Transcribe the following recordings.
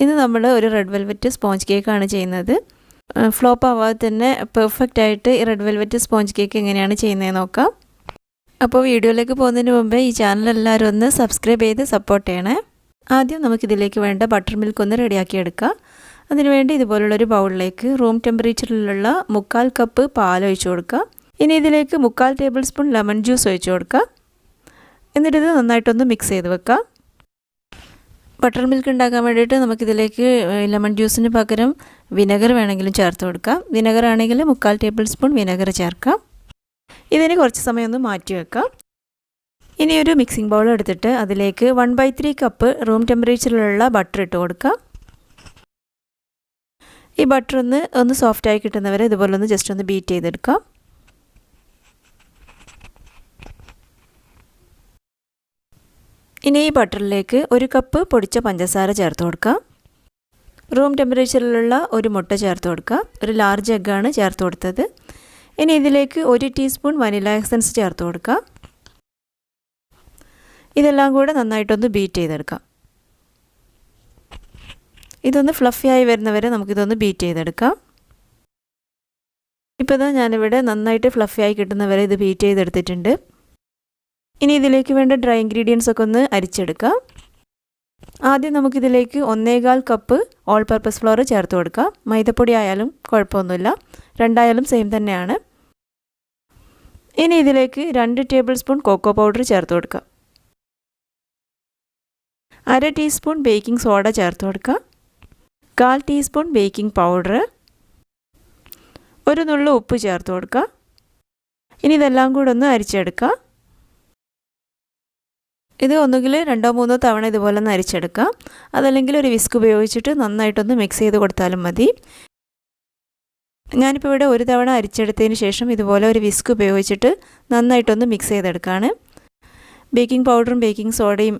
ഇന്ന് നമ്മൾ ഒരു റെഡ് വെൽവെറ്റ് സ്പോഞ്ച് കേക്കാണ് ചെയ്യുന്നത്. ഫ്ലോപ്പ് ആവാതെ തന്നെ പെർഫെക്റ്റ് ആയിട്ട് ഈ റെഡ് വെൽവെറ്റ് സ്പോഞ്ച് കേക്ക് എങ്ങനെയാണ് ചെയ്യുന്നതെന്ന് നോക്കാം. അപ്പോൾ വീഡിയോയിലേക്ക് പോകുന്നതിന് മുമ്പേ ഈ ചാനൽ എല്ലാവരും ഒന്ന് സബ്സ്ക്രൈബ് ചെയ്ത് സപ്പോർട്ട് ചെയ്യണേ. ആദ്യം നമുക്കിതിലേക്ക് വേണ്ട ബട്ടർ മിൽക്ക് ഒന്ന് റെഡിയാക്കി എടുക്കാം. അതിനുവേണ്ടി ഇതുപോലുള്ളൊരു ബൗളിലേക്ക് റൂം ടെമ്പറേച്ചറിലുള്ള 1/4 കപ്പ് പാൽ ഒഴിച്ചു കൊടുക്കുക. ഇനി ഇതിലേക്ക് 1/4 ടേബിൾ സ്പൂൺ ലെമൺ ജ്യൂസ് ഒഴിച്ചു കൊടുക്കുക. എന്നിട്ടിത് നന്നായിട്ടൊന്ന് മിക്സ് ചെയ്ത് വെക്കാം. ബട്ടർ മിൽക്ക് ഉണ്ടാക്കാൻ വേണ്ടിയിട്ട് നമുക്കിതിലേക്ക് ലെമൺ ജ്യൂസിന് പകരം വിനെഗർ വേണമെങ്കിലും ചേർത്ത് കൊടുക്കാം. വിനെഗർ ആണെങ്കിൽ 1/4 ടേബിൾ സ്പൂൺ വിനെഗർ ചേർക്കാം. ഇതിന് കുറച്ച് സമയം ഒന്ന് മാറ്റി വെക്കാം. ഇനി ഒരു മിക്സിംഗ് ബൗൾ എടുത്തിട്ട് അതിലേക്ക് 1/3 കപ്പ് റൂം ടെമ്പറേച്ചറിലുള്ള ബട്ടർ ഇട്ട് കൊടുക്കാം. ഈ ബട്ടർ ഒന്ന് സോഫ്റ്റായി കിട്ടുന്നവരെ ഇതുപോലെ ഒന്ന് ജസ്റ്റ് ഒന്ന് ബീറ്റ് ചെയ്തെടുക്കാം. ഇനി ഈ ബട്ടറിലേക്ക് 1 കപ്പ് പൊടിച്ച പഞ്ചസാര ചേർത്ത് കൊടുക്കാം. റൂം ടെമ്പറേച്ചറിലുള്ള ഒരു മുട്ട ചേർത്ത് കൊടുക്കാം. ഒരു ലാർജ് എഗ്ഗാണ് ചേർത്ത് കൊടുത്തത്. ഇനി ഇതിലേക്ക് 1 ടീസ്പൂൺ വനില എസൻസ് ചേർത്ത് കൊടുക്കാം. ഇതെല്ലാം കൂടെ നന്നായിട്ടൊന്ന് ബീറ്റ് ചെയ്തെടുക്കാം. ഇതൊന്ന് ഫ്ലഫിയായി വരുന്നവരെ നമുക്കിതൊന്ന് ബീറ്റ് ചെയ്തെടുക്കാം. ഇപ്പോൾ ഞാനിവിടെ നന്നായിട്ട് ഫ്ലഫിയായി കിട്ടുന്നവരെ ഇത് ബീറ്റ് ചെയ്തെടുത്തിട്ടുണ്ട്. ഇനി ഇതിലേക്ക് വേണ്ട ഡ്രൈ ഇൻഗ്രീഡിയൻസ് ഒക്കെ ഒന്ന് അരിച്ചെടുക്കാം. ആദ്യം നമുക്കിതിലേക്ക് 1/4 കപ്പ് ഓൾ പർപ്പസ് ഫ്ലോർ ചേർത്ത് കൊടുക്കാം. മൈദപ്പൊടി ആയാലും കുഴപ്പമൊന്നുമില്ല, രണ്ടായാലും സെയിം തന്നെയാണ്. ഇനി ഇതിലേക്ക് 2 ടേബിൾ സ്പൂൺ കൊക്കോ പൗഡർ ചേർത്ത് കൊടുക്കാം. 1/2 ടീസ്പൂൺ ബേക്കിംഗ് സോഡ ചേർത്ത് കൊടുക്കാം. 1/4 ടീസ്പൂൺ ബേക്കിംഗ് പൗഡർ, ഒരു നുള്ളു ഉപ്പ് ചേർത്ത് കൊടുക്കുക. ഇനി ഇതെല്ലാം കൂടെ ഒന്ന് അരിച്ചെടുക്കുക. ഇത് ഒന്നുകിൽ 2-3 തവണ ഇതുപോലെ ഒന്ന് അരിച്ചെടുക്കാം. അതല്ലെങ്കിൽ ഒരു വിസ്ക് ഉപയോഗിച്ചിട്ട് നന്നായിട്ടൊന്ന് മിക്സ് ചെയ്ത് കൊടുത്താലും മതി. ഞാനിപ്പോൾ ഇവിടെ ഒരു തവണ അരിച്ചെടുത്തതിന് ശേഷം ഇതുപോലെ ഒരു വിസ്ക് ഉപയോഗിച്ചിട്ട് നന്നായിട്ടൊന്ന് മിക്സ് ചെയ്തെടുക്കുകയാണ്. ബേക്കിംഗ് പൗഡറും ബേക്കിംഗ് സോഡയും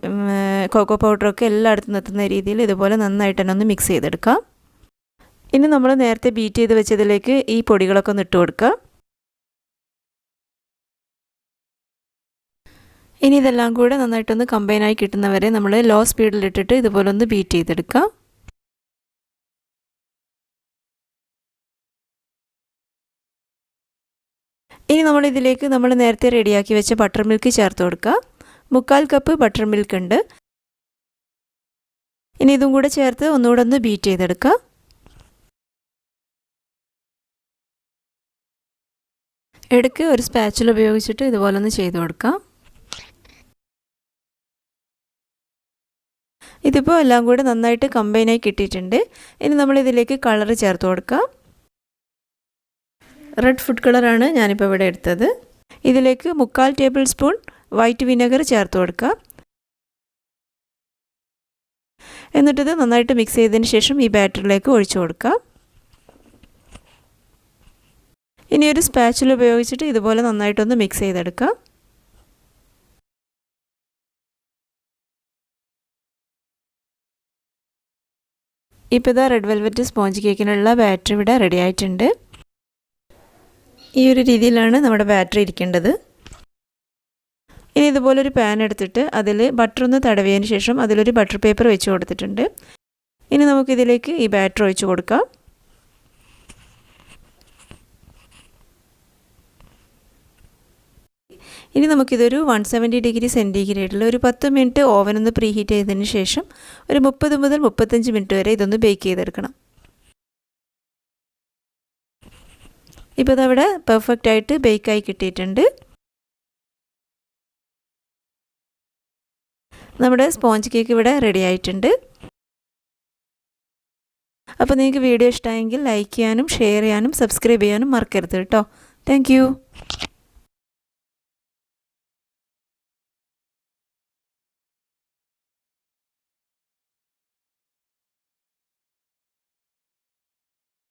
കൊക്കോ പൗഡറൊക്കെ എല്ലായിടത്തും എത്തുന്ന രീതിയിൽ ഇതുപോലെ നന്നായിട്ട് തന്നെ ഒന്ന് മിക്സ് ചെയ്തെടുക്കാം. ഇനി നമ്മൾ നേരത്തെ ബീറ്റ് ചെയ്ത് വെച്ചതിലേക്ക് ഈ പൊടികളൊക്കെ ഒന്ന് ഇട്ട് കൊടുക്കുക. ഇനി ഇതെല്ലാം കൂടെ നന്നായിട്ടൊന്ന് കമ്പൈനായി കിട്ടുന്നവരെ നമ്മൾ ലോ സ്പീഡിലിട്ടിട്ട് ഇതുപോലെ ഒന്ന് ബീറ്റ് ചെയ്തെടുക്കാം. ഇനി നമ്മളിതിലേക്ക് നമ്മൾ നേരത്തെ റെഡിയാക്കി വെച്ച ബട്ടർ മിൽക്ക് ചേർത്ത് കൊടുക്കുക. 1/4 കപ്പ് ബട്ടർ മിൽക്ക് ഉണ്ട്. ഇനി ഇതും കൂടെ ചേർത്ത് ഒന്നുകൂടെ ഒന്ന് ബീറ്റ് ചെയ്തെടുക്കുക. ഇടയ്ക്ക് ഒരു സ്പാച്ചുല ഉപയോഗിച്ചിട്ട് ഇതുപോലെ ഒന്ന് ചെയ്ത് കൊടുക്കാം. ഇതിപ്പോൾ എല്ലാം കൂടെ നന്നായിട്ട് കമ്പൈനായി കിട്ടിയിട്ടുണ്ട്. ഇനി നമ്മളിതിലേക്ക് കളർ ചേർത്ത് കൊടുക്കാം. റെഡ് ഫുഡ് കളറാണ് ഞാനിപ്പോൾ ഇവിടെ എടുത്തത്. ഇതിലേക്ക് 1/4 ടേബിൾ സ്പൂൺ വൈറ്റ് വിനെഗർ ചേർത്ത് കൊടുക്കുക. എന്നിട്ടിത് നന്നായിട്ട് മിക്സ് ചെയ്തതിന് ശേഷം ഈ ബാറ്ററിലേക്ക് ഒഴിച്ചു കൊടുക്കുക. ഇനി ഒരു സ്പാച്ചുല ഉപയോഗിച്ചിട്ട് ഇതുപോലെ നന്നായിട്ടൊന്ന് മിക്സ് ചെയ്തെടുക്കാം. ഇപ്പോൾ ഇതാ റെഡ് വെൽവെറ്റ് സ്പോഞ്ച് കേക്കിനുള്ള ബാറ്ററി ഇവിടെ റെഡി ആയിട്ടുണ്ട്. ഈ ഒരു രീതിയിലാണ് നമ്മുടെ ബാറ്ററി ഇരിക്കേണ്ടത്. ഇനി ഇതുപോലൊരു പാൻ എടുത്തിട്ട് അതിൽ ബട്ടർ ഒന്ന് തടവിയതിന് ശേഷം അതിലൊരു ബട്ടർ പേപ്പർ വെച്ച് കൊടുത്തിട്ടുണ്ട്. ഇനി നമുക്കിതിലേക്ക് ഈ ബാറ്റർ ഒഴിച്ച് കൊടുക്കാം. ഇനി നമുക്കിതൊരു 170 ഡിഗ്രി സെൻറ്റിഗ്രേഡിൽ ഒരു 10 മിനിറ്റ് ഓവനൊന്ന് പ്രീ ഹീറ്റ് ചെയ്തതിന് ശേഷം ഒരു 30 മുതൽ 35 മിനിറ്റ് വരെ ഇതൊന്ന് ബേക്ക് ചെയ്തെടുക്കണം. ഇപ്പോൾ ഇതവിടെ പെർഫെക്റ്റ് ആയിട്ട് ബേക്കായി കിട്ടിയിട്ടുണ്ട്. നമ്മുടെ സ്പോഞ്ച് കേക്ക് ഇവിടെ റെഡി ആയിട്ടുണ്ട്. അപ്പോൾ നിങ്ങൾക്ക് വീഡിയോ ഇഷ്ടമായെങ്കിൽ ലൈക്ക് ചെയ്യാനും ഷെയർ ചെയ്യാനും സബ്സ്ക്രൈബ് ചെയ്യാനും മറക്കരുത് കേട്ടോ. താങ്ക്